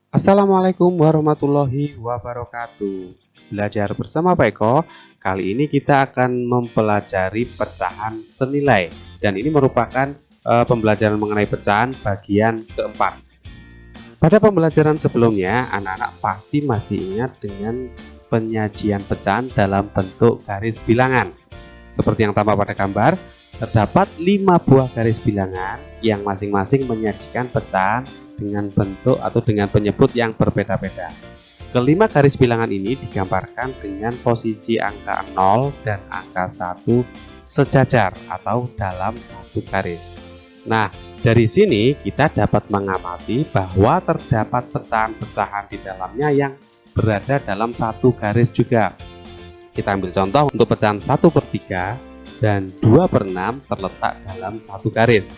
Assalamualaikum warahmatullahi wabarakatuh. Belajar bersama Pak Eko. Kali ini kita akan mempelajari pecahan senilai dan ini merupakan pembelajaran mengenai pecahan bagian keempat. Pada pembelajaran sebelumnya, anak-anak pasti masih ingat dengan penyajian pecahan dalam bentuk garis bilangan. Seperti yang tampak pada gambar, terdapat 5 buah garis bilangan yang masing-masing menyajikan pecahan dengan bentuk atau dengan penyebut yang berbeda-beda. Kelima garis bilangan ini digambarkan dengan posisi angka 0 dan angka 1 sejajar atau dalam satu garis. Nah, dari sini kita dapat mengamati bahwa terdapat pecahan-pecahan di dalamnya yang berada dalam satu garis juga. Kita ambil contoh untuk pecahan 1/3 dan 2/6 terletak dalam satu garis.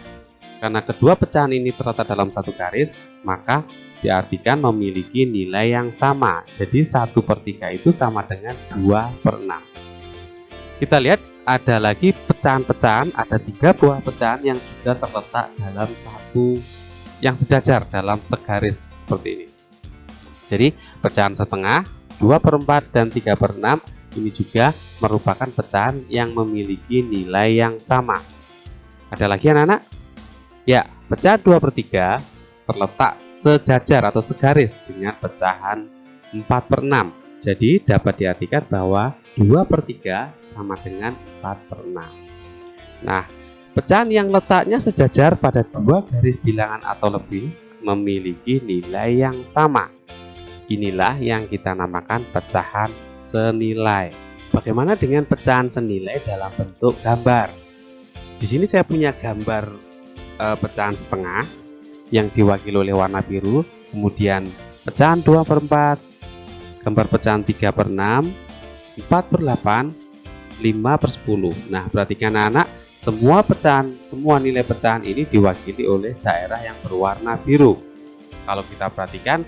Karena kedua pecahan ini terletak dalam satu garis, maka diartikan memiliki nilai yang sama. Jadi 1/3 itu sama dengan 2/6. Kita lihat ada lagi pecahan-pecahan, ada 3 buah pecahan yang juga terletak dalam satu yang sejajar dalam segaris seperti ini. Jadi pecahan setengah, 2/4 dan 3/6 ini juga merupakan pecahan yang memiliki nilai yang sama. Ada lagi anak-anak? Ya, pecahan 2/3 terletak sejajar atau segaris dengan pecahan 4/6. Jadi dapat diartikan bahwa 2/3 sama dengan 4/6. Nah, pecahan yang letaknya sejajar pada dua garis bilangan atau lebih memiliki nilai yang sama. Inilah yang kita namakan pecahan senilai. Bagaimana dengan pecahan senilai dalam bentuk gambar? Di sini saya punya gambar pecahan setengah yang diwakili oleh warna biru, kemudian pecahan 2/4, gambar pecahan 3/6, 4/8, 5/10. Nah, perhatikan anak, semua nilai pecahan ini diwakili oleh daerah yang berwarna biru. Kalau kita perhatikan,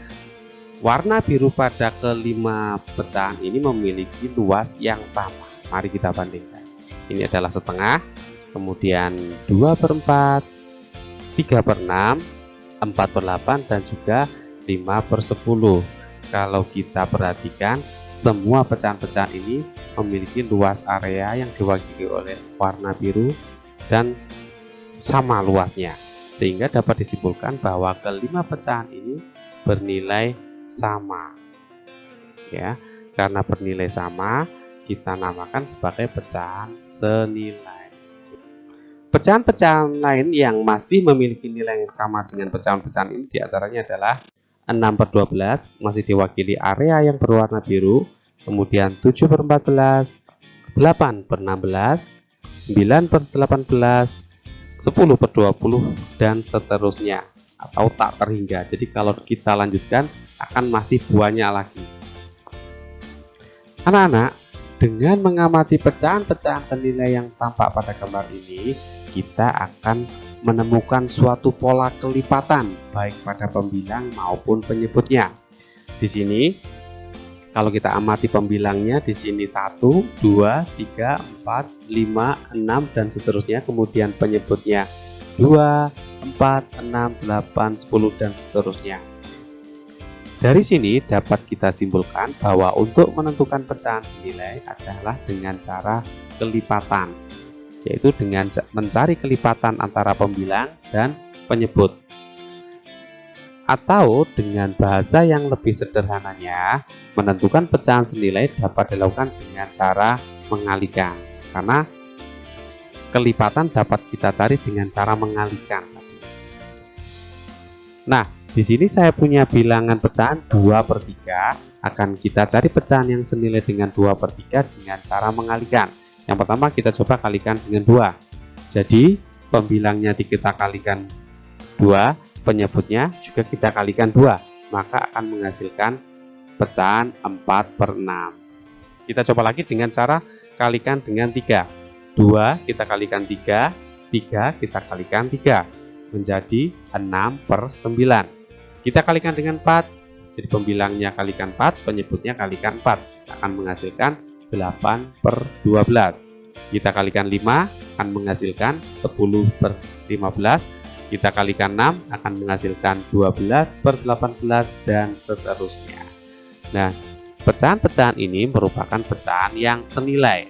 warna biru pada kelima pecahan ini memiliki luas yang sama. Mari kita bandingkan. Ini adalah setengah, kemudian 2/4, 3/6, 4/8 dan juga 5/10. Kalau kita perhatikan, semua pecahan-pecahan ini memiliki luas area yang diwakili oleh warna biru dan sama luasnya, sehingga dapat disimpulkan bahwa kelima pecahan ini bernilai sama. Ya, karena bernilai sama, kita namakan sebagai pecahan senilai. Pecahan-pecahan lain yang masih memiliki nilai yang sama dengan pecahan-pecahan ini diantaranya adalah 6/12 masih diwakili area yang berwarna biru, kemudian 7/14, 8/16, 9/18, 10/20 dan seterusnya atau tak terhingga. Jadi kalau kita lanjutkan akan masih banyak lagi. Anak-anak, dengan mengamati pecahan-pecahan senilai yang tampak pada gambar ini, kita akan menemukan suatu pola kelipatan baik pada pembilang maupun penyebutnya. Di sini kalau kita amati pembilangnya, di sini 1, 2, 3, 4, 5, 6 dan seterusnya, kemudian penyebutnya 2, 4, 6, 8, 10 dan seterusnya. Dari sini dapat kita simpulkan bahwa untuk menentukan pecahan senilai adalah dengan cara kelipatan, yaitu dengan mencari kelipatan antara pembilang dan penyebut. Atau dengan bahasa yang lebih sederhananya, menentukan pecahan senilai dapat dilakukan dengan cara mengalihkan, karena kelipatan dapat kita cari dengan cara mengalihkan. Nah, di sini saya punya bilangan pecahan 2/3. Akan kita cari pecahan yang senilai dengan 2/3 dengan cara mengalihkan. Yang pertama kita coba kalikan dengan 2. Jadi pembilangnya kita kalikan 2, penyebutnya juga kita kalikan 2, maka akan menghasilkan pecahan 4/6. Kita coba lagi dengan cara kalikan dengan 3. 2 kita kalikan 3, 3 kita kalikan 3, menjadi 6/9. Kita kalikan dengan 4, jadi pembilangnya kalikan 4, penyebutnya kalikan 4, akan menghasilkan 8/12. Kita kalikan 5 akan menghasilkan 10/15, Kita kalikan 6 akan menghasilkan 12 per 18 dan seterusnya. Nah, pecahan-pecahan ini merupakan pecahan yang senilai.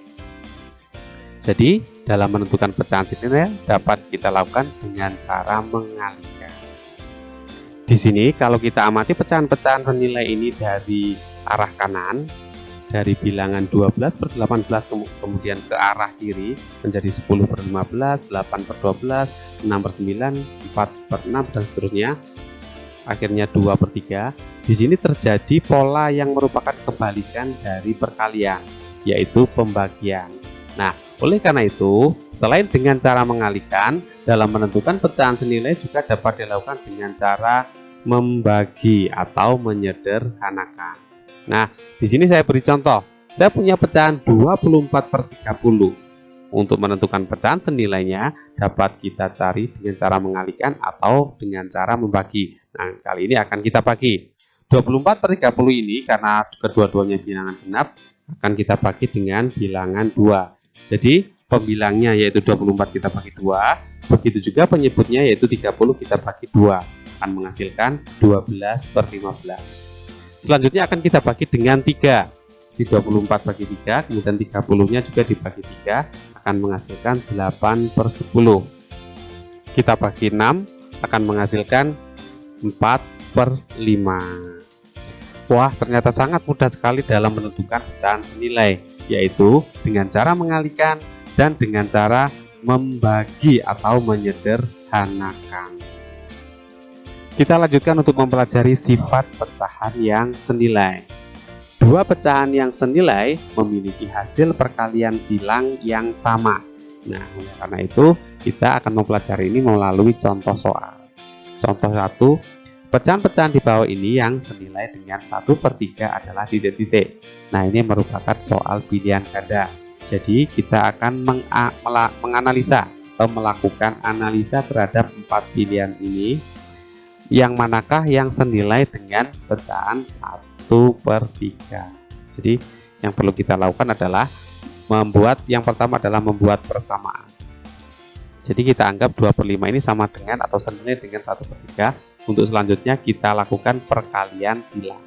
Jadi, dalam menentukan pecahan senilai dapat kita lakukan dengan cara mengalihkan. Di sini kalau kita amati pecahan-pecahan senilai ini dari arah kanan, dari bilangan 12 per 18 kemudian ke arah kiri menjadi 10 per 15, 8 per 12, 6 per 9, 4 per 6 dan seterusnya, akhirnya 2 per 3. Di sini terjadi pola yang merupakan kebalikan dari perkalian, yaitu pembagian. Nah, oleh karena itu, selain dengan cara mengalihkan, dalam menentukan pecahan senilai juga dapat dilakukan dengan cara membagi atau menyederhanakan. Nah, di sini saya beri contoh. Saya punya pecahan 24 per 30. Untuk menentukan pecahan senilainya dapat kita cari dengan cara mengalihkan atau dengan cara membagi. Nah, kali ini akan kita bagi. 24 per 30 ini karena kedua-duanya bilangan genap akan kita bagi dengan bilangan 2. Jadi, pembilangnya yaitu 24 kita bagi 2. Begitu juga penyebutnya yaitu 30 kita bagi 2. Akan menghasilkan 12 per 15. Selanjutnya akan kita bagi dengan 3. Di 24 bagi 3, kemudian 30-nya juga dibagi 3, akan menghasilkan 8 per 10. Kita bagi 6, akan menghasilkan 4 per 5. Wah, ternyata sangat mudah sekali dalam menentukan pecahan senilai, yaitu dengan cara mengalihkan dan dengan cara membagi atau menyederhanakan. Kita lanjutkan untuk mempelajari sifat pecahan yang senilai. Dua pecahan yang senilai memiliki hasil perkalian silang yang sama. Nah, oleh karena itu kita akan mempelajari ini melalui contoh soal. Contoh 1, pecahan-pecahan di bawah ini yang senilai dengan 1/3 adalah titik-titik. Nah, ini merupakan soal pilihan ganda. Jadi kita akan menganalisa atau melakukan analisa terhadap 4 pilihan ini. Yang manakah yang senilai dengan pecahan 1/3. Jadi yang perlu kita lakukan adalah yang pertama adalah membuat persamaan. Jadi kita anggap 2/5 ini sama dengan atau senilai dengan 1/3. Untuk selanjutnya kita lakukan perkalian silang.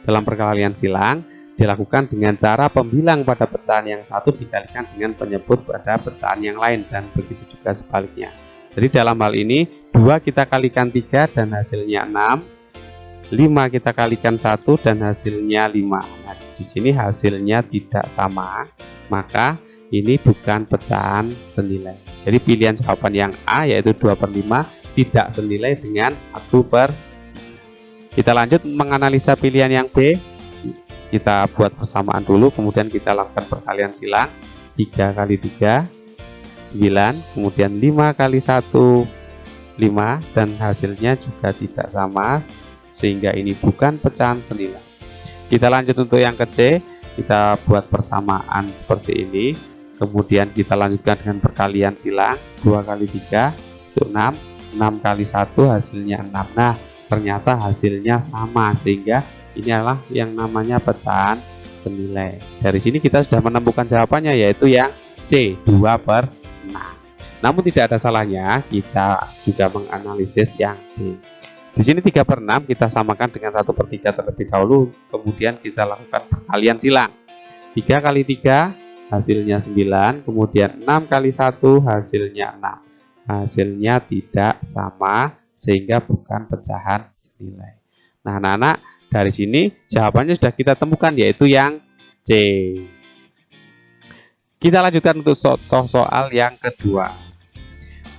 Dalam perkalian silang dilakukan dengan cara pembilang pada pecahan yang satu dikalikan dengan penyebut pada pecahan yang lain dan begitu juga sebaliknya. Jadi dalam hal ini 2 kita kalikan 3 dan hasilnya 6, 5 kita kalikan 1 dan hasilnya 5. Nah, di sini hasilnya tidak sama, maka ini bukan pecahan senilai. Jadi pilihan jawaban yang A yaitu 2/5 tidak senilai dengan 1/3. Kita lanjut menganalisa pilihan yang B. Kita buat persamaan dulu, kemudian kita lakukan perkalian silang. 3 kali 3 9, kemudian 5 kali 1 5 dan hasilnya juga tidak sama, sehingga ini bukan pecahan senilai. Kita lanjut untuk yang ke C. Kita buat persamaan seperti ini, kemudian kita lanjutkan dengan perkalian silang. 2 kali 3 itu 6, 6 kali 1 hasilnya 6. Nah, ternyata hasilnya sama, sehingga ini adalah yang namanya pecahan senilai. Dari sini kita sudah menemukan jawabannya yaitu yang C, 2/6. Namun tidak ada salahnya kita juga menganalisis yang D. Di sini 3/6 kita samakan dengan 1/3 terlebih dahulu, kemudian kita lakukan perkalian silang. 3 kali 3 hasilnya 9, kemudian 6 kali 1 hasilnya 6. Hasilnya tidak sama, sehingga bukan pecahan senilai. Nah, anak-anak, dari sini jawabannya sudah kita temukan yaitu yang C. Kita lanjutkan untuk contoh soal yang kedua.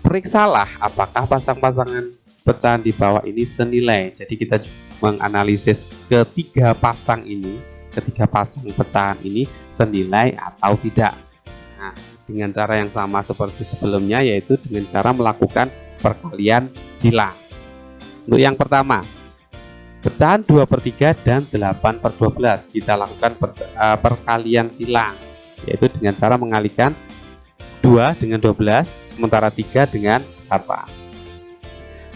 Periksalah apakah pasang-pasangan pecahan di bawah ini senilai. Jadi kita menganalisis ketiga pasang pecahan ini senilai atau tidak. Nah, dengan cara yang sama seperti sebelumnya, yaitu dengan cara melakukan perkalian silang. Untuk yang pertama, pecahan 2/3 dan 8/12. Kita lakukan perkalian silang, yaitu dengan cara mengalihkan 2 dengan 12, sementara 3 dengan 8.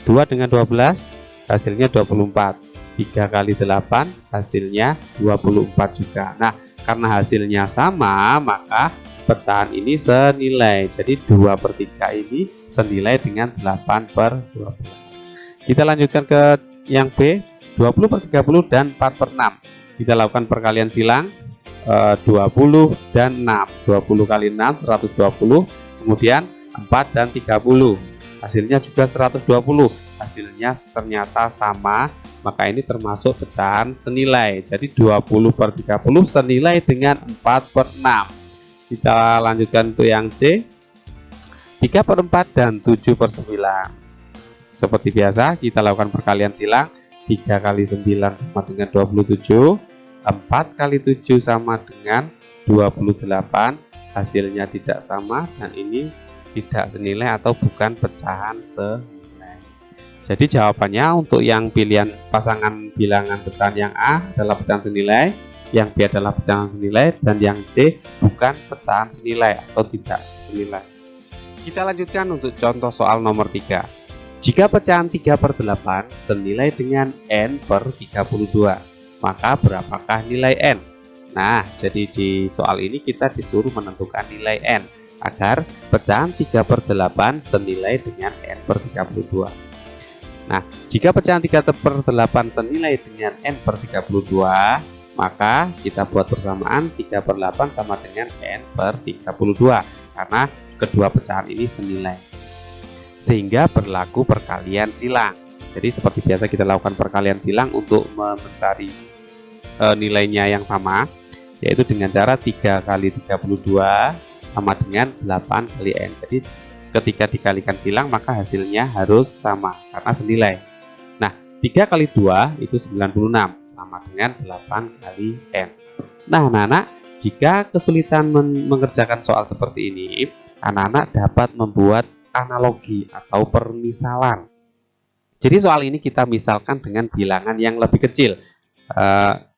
2 dengan 12 hasilnya 24. 3 kali 8 hasilnya 24 juga. Nah, karena hasilnya sama, maka pecahan ini senilai. Jadi 2/3 ini senilai dengan 8/12. Kita lanjutkan ke yang B, 20/30 dan 4/6. Kita lakukan perkalian silang, 20 dan 6. 20 kali 6 120, kemudian 4 dan 30. Hasilnya juga 120. Hasilnya ternyata sama, maka ini termasuk pecahan senilai. Jadi 20/30 senilai dengan 4/6. Kita lanjutkan untuk yang C, 3/4 dan 7/9. Seperti biasa kita lakukan perkalian silang, 3 kali 9 sama dengan 27, 4 kali 7 sama dengan 28. Hasilnya tidak sama dan ini tidak senilai atau bukan pecahan senilai. Jadi jawabannya untuk yang pilihan pasangan bilangan pecahan yang A adalah pecahan senilai, yang B adalah pecahan senilai, dan yang C bukan pecahan senilai atau tidak senilai. Kita lanjutkan untuk contoh soal nomor 3. Jika pecahan 3/8 senilai dengan N/32, maka berapakah nilai N? Nah, jadi di soal ini kita disuruh menentukan nilai N agar pecahan 3/8 senilai dengan N/32. Nah, jika pecahan 3/8 senilai dengan N/32, maka kita buat persamaan 3/8 sama dengan N/32 karena kedua pecahan ini senilai. Sehingga berlaku perkalian silang. Jadi seperti biasa kita lakukan perkalian silang untuk mencari nilainya yang sama, yaitu dengan cara 3 kali 32 sama dengan 8 kali N. Jadi ketika dikalikan silang maka hasilnya harus sama karena senilai. Nah, 3 kali 2 itu 96 sama dengan 8 kali N. Nah, anak-anak, jika kesulitan mengerjakan soal seperti ini, anak-anak dapat membuat analogi atau permisalan. Jadi soal ini kita misalkan dengan bilangan yang lebih kecil.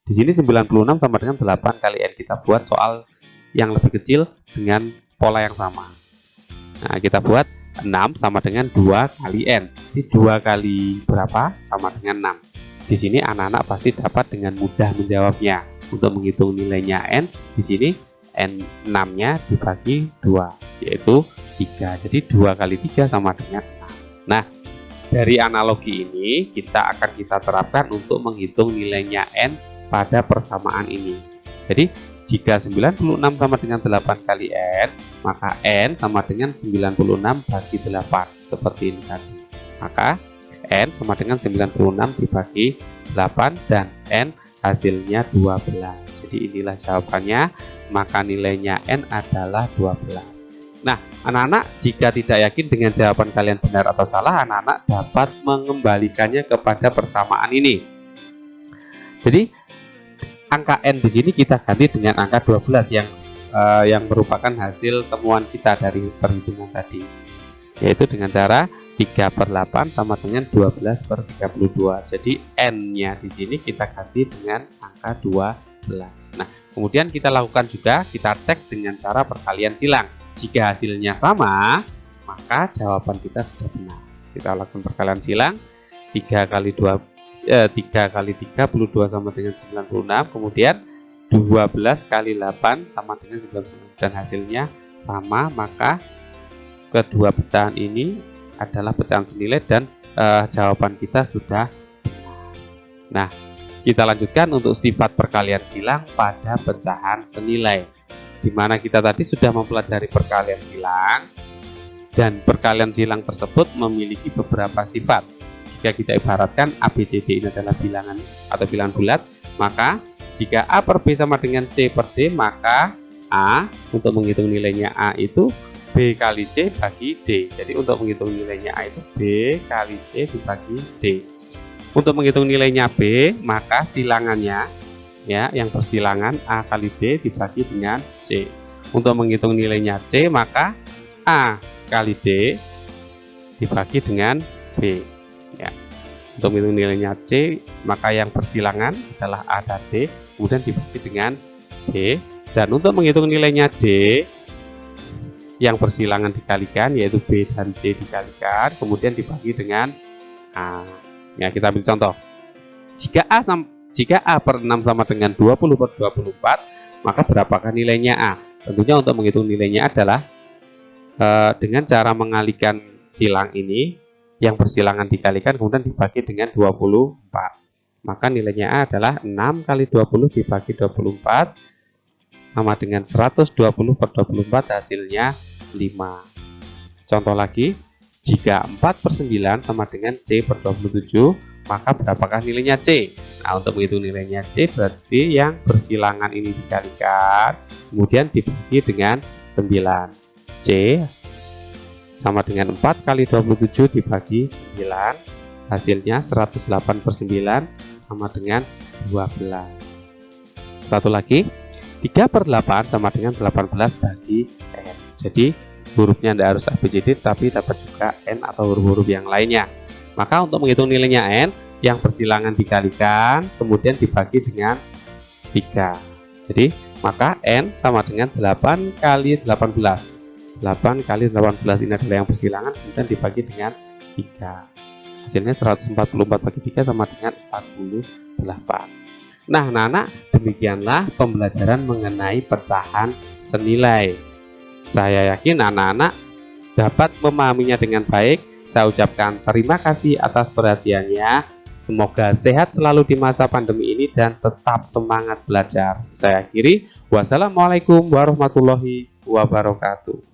Di sini 96 sama dengan 8 kali N. Kita buat soal yang lebih kecil dengan pola yang sama. Nah, kita buat 6 sama dengan 2 kali N. Jadi 2 kali berapa sama dengan 6. Di sini anak-anak pasti dapat dengan mudah menjawabnya. Untuk menghitung nilainya N, di sini N6-nya dibagi 2, yaitu 3. Jadi 2 kali 3 sama dengan 6. Nah, dari analogi ini kita terapkan untuk menghitung nilainya N pada persamaan ini. Jadi jika 96 sama dengan 8 kali N, maka N sama dengan 96 bagi 8 seperti ini tadi. Maka N sama dengan 96 dibagi 8 dan N hasilnya 12. Jadi inilah jawabannya, maka nilainya N adalah 12. Nah, anak-anak, jika tidak yakin dengan jawaban kalian benar atau salah, anak-anak dapat mengembalikannya kepada persamaan ini. Jadi angka N di sini kita ganti dengan angka 12 yang merupakan hasil temuan kita dari perhitungan tadi, yaitu dengan cara 3/8 sama dengan 12/32. Jadi N-nya di sini kita ganti dengan angka 12. Nah, kemudian kita lakukan juga, kita cek dengan cara perkalian silang. Jika hasilnya sama, maka jawaban kita sudah benar. Kita lakukan perkalian silang, 3 kali 32 sama dengan 96, kemudian 12 kali 8 sama dengan 96, dan hasilnya sama, maka kedua pecahan ini adalah pecahan senilai dan jawaban kita sudah benar. Nah, kita lanjutkan untuk sifat perkalian silang pada pecahan senilai, di mana kita tadi sudah mempelajari perkalian silang, dan perkalian silang tersebut memiliki beberapa sifat. Jika kita ibaratkan A, B, C, D ini adalah bilangan atau bilangan bulat, maka jika A per B sama dengan C per D, maka A untuk menghitung nilainya A itu B kali C bagi D. Jadi untuk menghitung nilainya A itu B kali C dibagi D. Untuk menghitung nilainya B, maka silangannya ya, yang persilangan A kali B dibagi dengan C. Untuk menghitung nilainya C, maka A kali D dibagi dengan B. Ya. Untuk menghitung nilainya C, maka yang persilangan adalah A dan D, kemudian dibagi dengan B. Dan untuk menghitung nilainya D, yang persilangan dikalikan, yaitu B dan C dikalikan, kemudian dibagi dengan A. Ya, kita ambil contoh. Jika A per 6 sama dengan 20/24, maka berapakah nilainya A? Tentunya untuk menghitung nilainya adalah dengan cara mengalihkan silang ini, yang bersilangan dikalikan kemudian dibagi dengan 24. Maka nilainya A adalah 6 kali 20 dibagi 24 sama dengan 120 per 24, hasilnya 5. Contoh lagi, jika 4/9 sama dengan C per 27, maka berapakah nilainya C? Nah, untuk menghitung nilainya C berarti yang bersilangan ini dikalikan, kemudian dibagi dengan 9. C sama dengan 4 kali 27 dibagi 9, hasilnya 108/9 sama dengan 12. Satu lagi, 3/8 sama dengan 18 bagi N. Jadi hurufnya tidak harus ABCD, tapi dapat juga N atau huruf-huruf yang lainnya. Maka untuk menghitung nilainya N, yang bersilangan dikalikan, kemudian dibagi dengan 3. Jadi, maka N sama dengan 8 kali 18. 8 kali 18 ini adalah yang bersilangan, kemudian dibagi dengan 3. Hasilnya 144 bagi 3 sama dengan 48. Nah, anak-anak, demikianlah pembelajaran mengenai pecahan senilai. Saya yakin anak-anak dapat memahaminya dengan baik. Saya ucapkan terima kasih atas perhatiannya. Semoga sehat selalu di masa pandemi ini dan tetap semangat belajar. Saya akhiri. Wassalamualaikum warahmatullahi wabarakatuh.